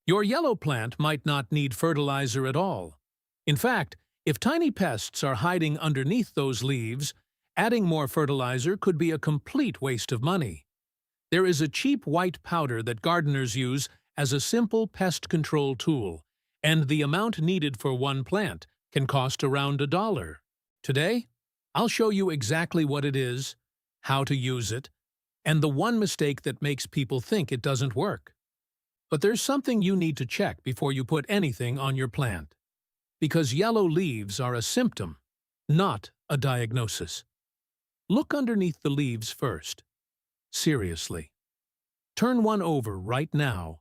Your yellow plant might not need fertilizer at all. In fact, if tiny pests are hiding underneath those leaves, adding more fertilizer could be a complete waste of money. There is a cheap white powder that gardeners use as a simple pest control tool, and the amount needed for one plant can cost around $1. Today, I'll show you exactly what it is, how to use it, and the one mistake that makes people think it doesn't work. But there's something you need to check before you put anything on your plant. Because yellow leaves are a symptom, not a diagnosis. Look underneath the leaves first. Seriously. Turn one over right now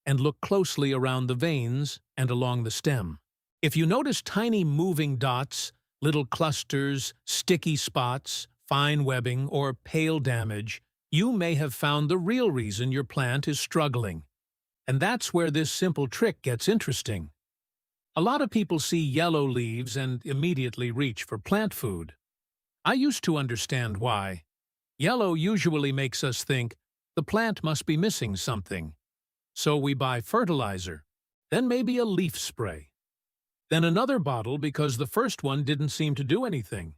and look closely around the veins and along the stem. If you notice tiny moving dots, little clusters, sticky spots, fine webbing, or pale damage, you may have found the real reason your plant is struggling. And that's where this simple trick gets interesting. A lot of people see yellow leaves and immediately reach for plant food. I used to understand why. Yellow usually makes us think the plant must be missing something. So we buy fertilizer, then maybe a leaf spray, then another bottle because the first one didn't seem to do anything.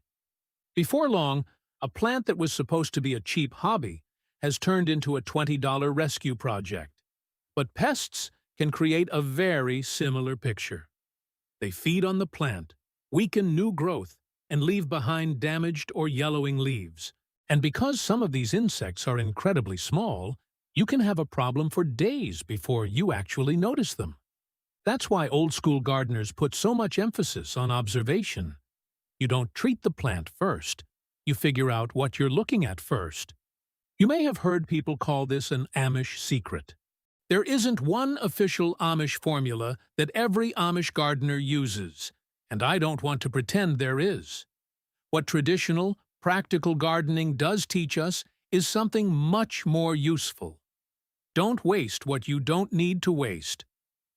Before long, a plant that was supposed to be a cheap hobby has turned into a $20 rescue project. But pests can create a very similar picture. They feed on the plant, weaken new growth, and leave behind damaged or yellowing leaves. And because some of these insects are incredibly small, you can have a problem for days before you actually notice them. That's why old-school gardeners put so much emphasis on observation. You don't treat the plant first. You figure out what you're looking at first. You may have heard people call this an Amish secret. There isn't one official Amish formula that every Amish gardener uses, and I don't want to pretend there is. What traditional, practical gardening does teach us is something much more useful. Don't waste what you don't need to waste.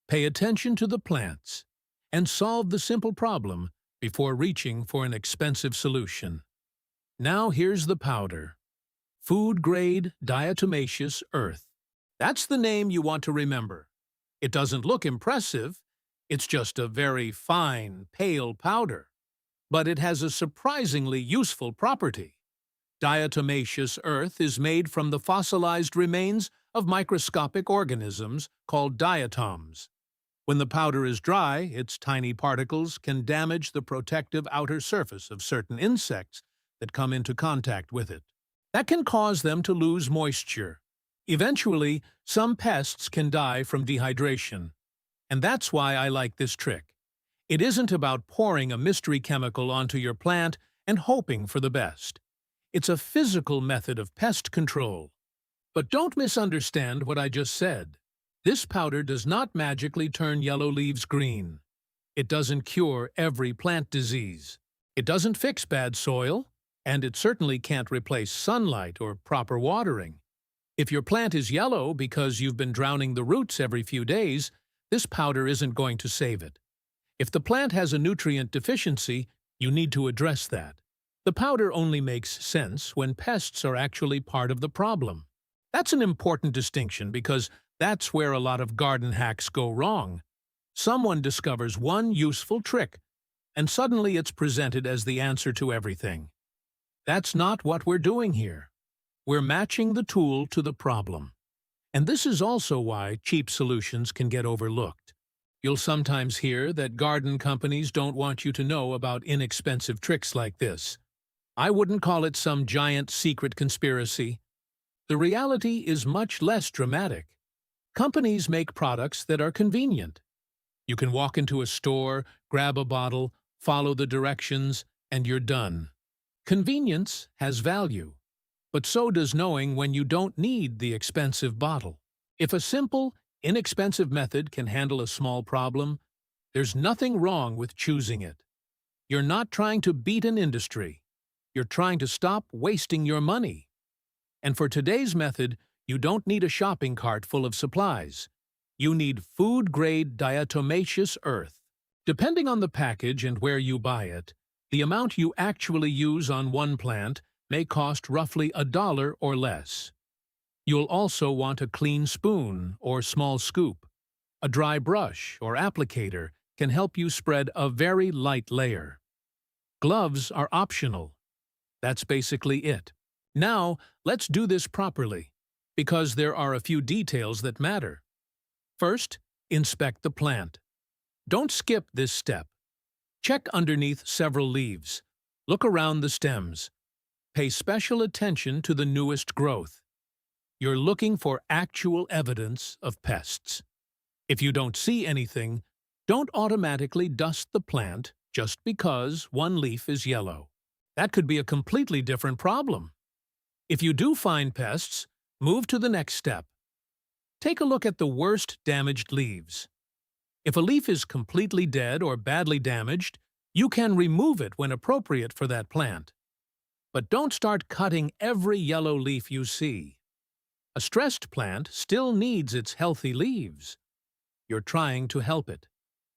Pay attention to the plants, and solve the simple problem before reaching for an expensive solution. Now here's the powder. Food-grade diatomaceous earth. That's the name you want to remember. It doesn't look impressive. It's just a very fine, pale powder. But it has a surprisingly useful property. Diatomaceous earth is made from the fossilized remains of microscopic organisms called diatoms. When the powder is dry, its tiny particles can damage the protective outer surface of certain insects that come into contact with it. That can cause them to lose moisture. Eventually, some pests can die from dehydration. And that's why I like this trick. It isn't about pouring a mystery chemical onto your plant and hoping for the best. It's a physical method of pest control. But don't misunderstand what I just said. This powder does not magically turn yellow leaves green. It doesn't cure every plant disease. It doesn't fix bad soil, and it certainly can't replace sunlight or proper watering. If your plant is yellow because you've been drowning the roots every few days, this powder isn't going to save it. If the plant has a nutrient deficiency, you need to address that. The powder only makes sense when pests are actually part of the problem. That's an important distinction because that's where a lot of garden hacks go wrong. Someone discovers one useful trick, and suddenly it's presented as the answer to everything. That's not what we're doing here. We're matching the tool to the problem. And this is also why cheap solutions can get overlooked. You'll sometimes hear that garden companies don't want you to know about inexpensive tricks like this. I wouldn't call it some giant secret conspiracy. The reality is much less dramatic. Companies make products that are convenient. You can walk into a store, grab a bottle, follow the directions, and you're done. Convenience has value, but so does knowing when you don't need the expensive bottle. If a simple, inexpensive method can handle a small problem, there's nothing wrong with choosing it. You're not trying to beat an industry. You're trying to stop wasting your money. And for today's method, you don't need a shopping cart full of supplies. You need food-grade diatomaceous earth. Depending on the package and where you buy it, the amount you actually use on one plant may cost roughly $1 or less. You'll also want a clean spoon or small scoop. A dry brush or applicator can help you spread a very light layer. Gloves are optional. That's basically it. Now, let's do this properly, because there are a few details that matter. First, inspect the plant. Don't skip this step. Check underneath several leaves. Look around the stems. Pay special attention to the newest growth. You're looking for actual evidence of pests. If you don't see anything, don't automatically dust the plant just because one leaf is yellow. That could be a completely different problem. If you do find pests, move to the next step. Take a look at the worst damaged leaves. If a leaf is completely dead or badly damaged, you can remove it when appropriate for that plant. But don't start cutting every yellow leaf you see. A stressed plant still needs its healthy leaves. You're trying to help it,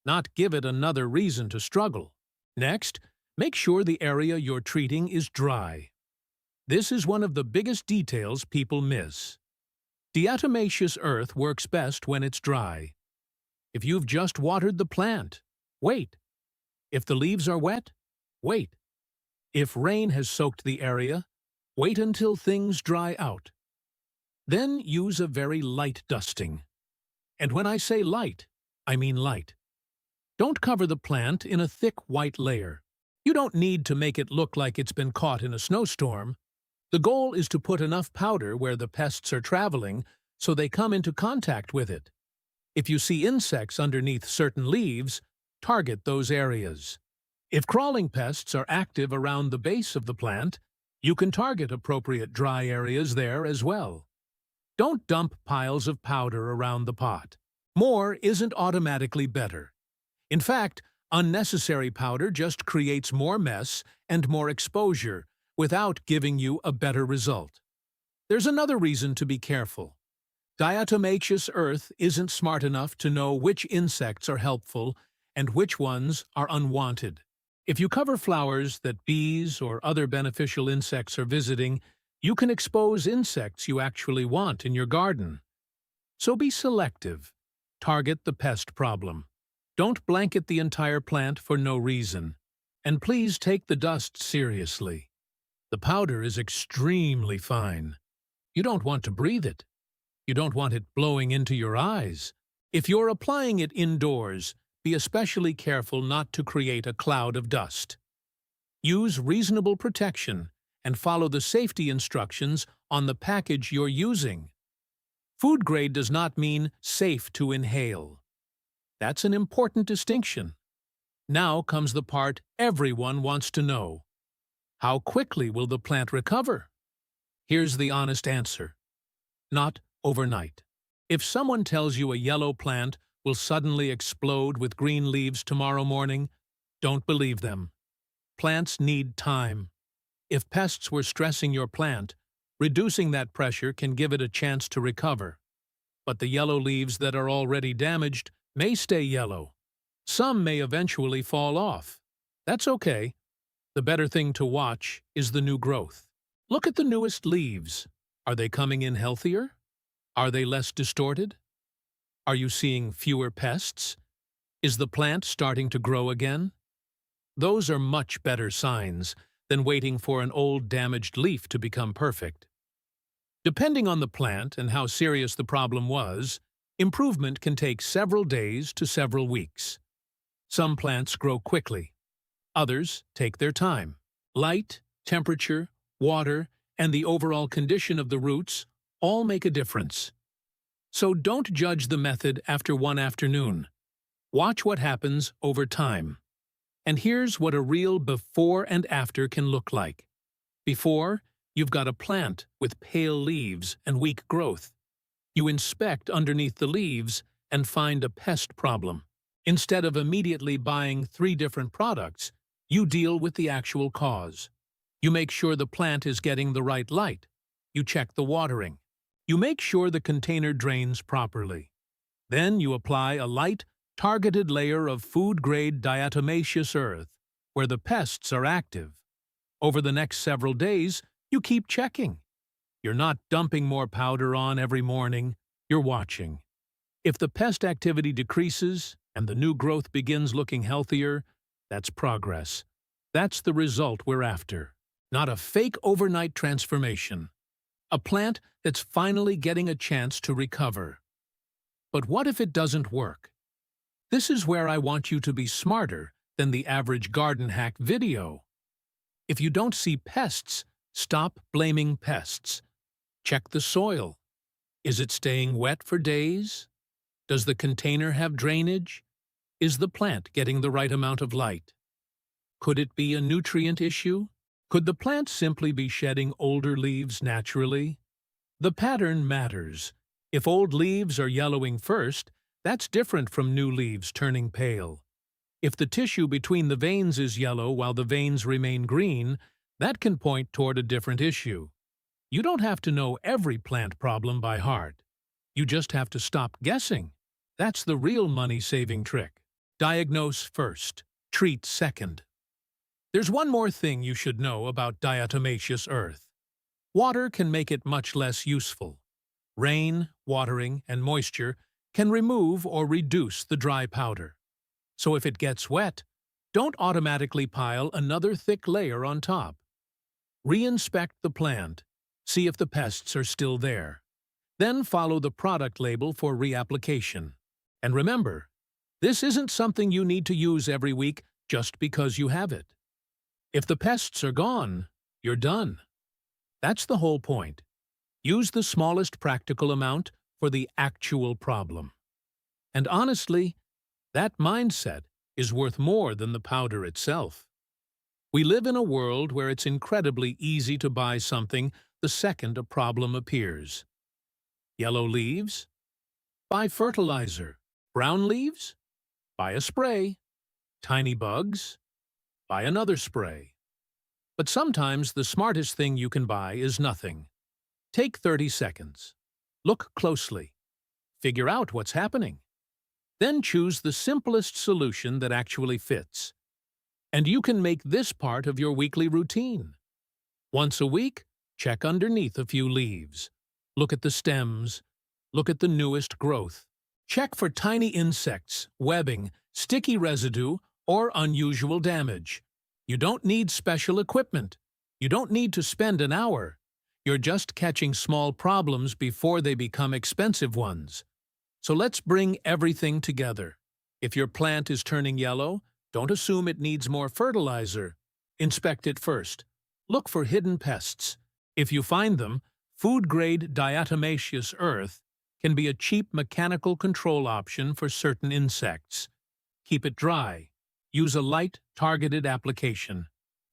not give it another reason to struggle. Next, make sure the area you're treating is dry. This is one of the biggest details people miss. Diatomaceous earth works best when it's dry. If you've just watered the plant, wait. If the leaves are wet, wait. If rain has soaked the area, wait until things dry out. Then use a very light dusting. And when I say light, I mean light. Don't cover the plant in a thick white layer. You don't need to make it look like it's been caught in a snowstorm. The goal is to put enough powder where the pests are traveling so they come into contact with it. If you see insects underneath certain leaves, target those areas. If crawling pests are active around the base of the plant, you can target appropriate dry areas there as well. Don't dump piles of powder around the pot. More isn't automatically better. In fact, unnecessary powder just creates more mess and more exposure without giving you a better result. There's another reason to be careful. Diatomaceous earth isn't smart enough to know which insects are helpful and which ones are unwanted. If you cover flowers that bees or other beneficial insects are visiting, you can expose insects you actually want in your garden. So be selective. Target the pest problem. Don't blanket the entire plant for no reason. And please take the dust seriously. The powder is extremely fine. You don't want to breathe it. You don't want it blowing into your eyes. If you're applying it indoors, be especially careful not to create a cloud of dust. Use reasonable protection and follow the safety instructions on the package you're using. Food grade does not mean safe to inhale. That's an important distinction. Now comes the part everyone wants to know. How quickly will the plant recover? Here's the honest answer. Not overnight. If someone tells you a yellow plant will suddenly explode with green leaves tomorrow morning, don't believe them. Plants need time. If pests were stressing your plant, reducing that pressure can give it a chance to recover. But the yellow leaves that are already damaged may stay yellow. Some may eventually fall off. That's okay. The better thing to watch is the new growth. Look at the newest leaves. Are they coming in healthier? Are they less distorted? Are you seeing fewer pests? Is the plant starting to grow again? Those are much better signs than waiting for an old damaged leaf to become perfect. Depending on the plant and how serious the problem was, improvement can take several days to several weeks. Some plants grow quickly. Others take their time. Light, temperature, water, and the overall condition of the roots all make a difference. So don't judge the method after one afternoon. Watch what happens over time. And here's what a real before and after can look like. Before, you've got a plant with pale leaves and weak growth. You inspect underneath the leaves and find a pest problem. Instead of immediately buying 3 different products, you deal with the actual cause. You make sure the plant is getting the right light. You check the watering. You make sure the container drains properly. Then you apply a light, targeted layer of food-grade diatomaceous earth where the pests are active. Over the next several days, you keep checking. You're not dumping more powder on every morning. You're watching. If the pest activity decreases and the new growth begins looking healthier, that's progress. That's the result we're after. Not a fake overnight transformation. A plant that's finally getting a chance to recover. But what if it doesn't work? This is where I want you to be smarter than the average garden hack video. If you don't see pests, stop blaming pests. Check the soil. Is it staying wet for days? Does the container have drainage? Is the plant getting the right amount of light? Could it be a nutrient issue? Could the plant simply be shedding older leaves naturally? The pattern matters. If old leaves are yellowing first, that's different from new leaves turning pale. If the tissue between the veins is yellow while the veins remain green, that can point toward a different issue. You don't have to know every plant problem by heart. You just have to stop guessing. That's the real money-saving trick. Diagnose first, treat second. There's one more thing you should know about diatomaceous earth. Water can make it much less useful. Rain, watering, and moisture can remove or reduce the dry powder. So if it gets wet, don't automatically pile another thick layer on top. Re-inspect the plant. See if the pests are still there. Then follow the product label for reapplication. And remember, this isn't something you need to use every week just because you have it. If the pests are gone, you're done. That's the whole point. Use the smallest practical amount for the actual problem. And honestly, that mindset is worth more than the powder itself. We live in a world where it's incredibly easy to buy something the second a problem appears. Yellow leaves? Buy fertilizer. Brown leaves? Buy a spray. Tiny bugs? Buy another spray. But sometimes the smartest thing you can buy is nothing. Take 30 seconds. Look closely. Figure out what's happening. Then choose the simplest solution that actually fits. And you can make this part of your weekly routine. Once a week, check underneath a few leaves. Look at the stems. Look at the newest growth. Check for tiny insects, webbing, sticky residue, or unusual damage. You don't need special equipment. You don't need to spend an hour. You're just catching small problems before they become expensive ones. So let's bring everything together. If your plant is turning yellow, don't assume it needs more fertilizer. Inspect it first. Look for hidden pests. If you find them, food-grade diatomaceous earth can be a cheap mechanical control option for certain insects. Keep it dry. Use a light, targeted application.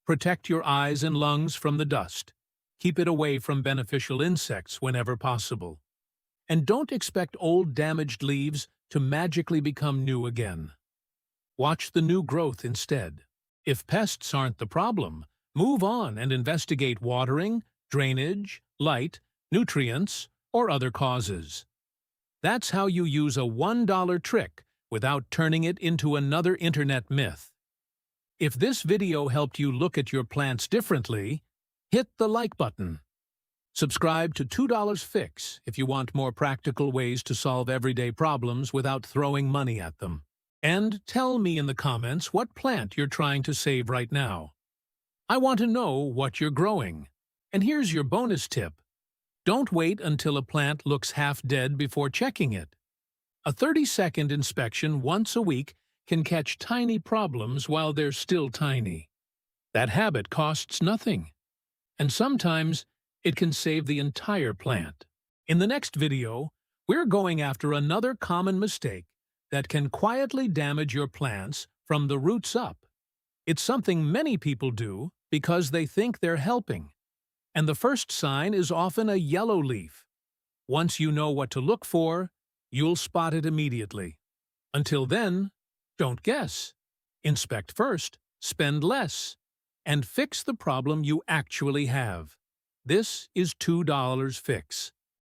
Protect your eyes and lungs from the dust. Keep it away from beneficial insects whenever possible. And don't expect old damaged leaves to magically become new again. Watch the new growth instead. If pests aren't the problem, move on and investigate watering, drainage, light, nutrients, or other causes. That's how you use a $1 trick without turning it into another internet myth. If this video helped you look at your plants differently, hit the like button. Subscribe to $2 Fix if you want more practical ways to solve everyday problems without throwing money at them. And tell me in the comments what plant you're trying to save right now. I want to know what you're growing. And here's your bonus tip. Don't wait until a plant looks half dead before checking it. A 30-second inspection once a week can catch tiny problems while they're still tiny. That habit costs nothing. And sometimes it can save the entire plant. In the next video, we're going after another common mistake that can quietly damage your plants from the roots up. It's something many people do because they think they're helping. And the first sign is often a yellow leaf. Once you know what to look for, you'll spot it immediately. Until then, don't guess. Inspect first, spend less, and fix the problem you actually have. This is $2 Fix.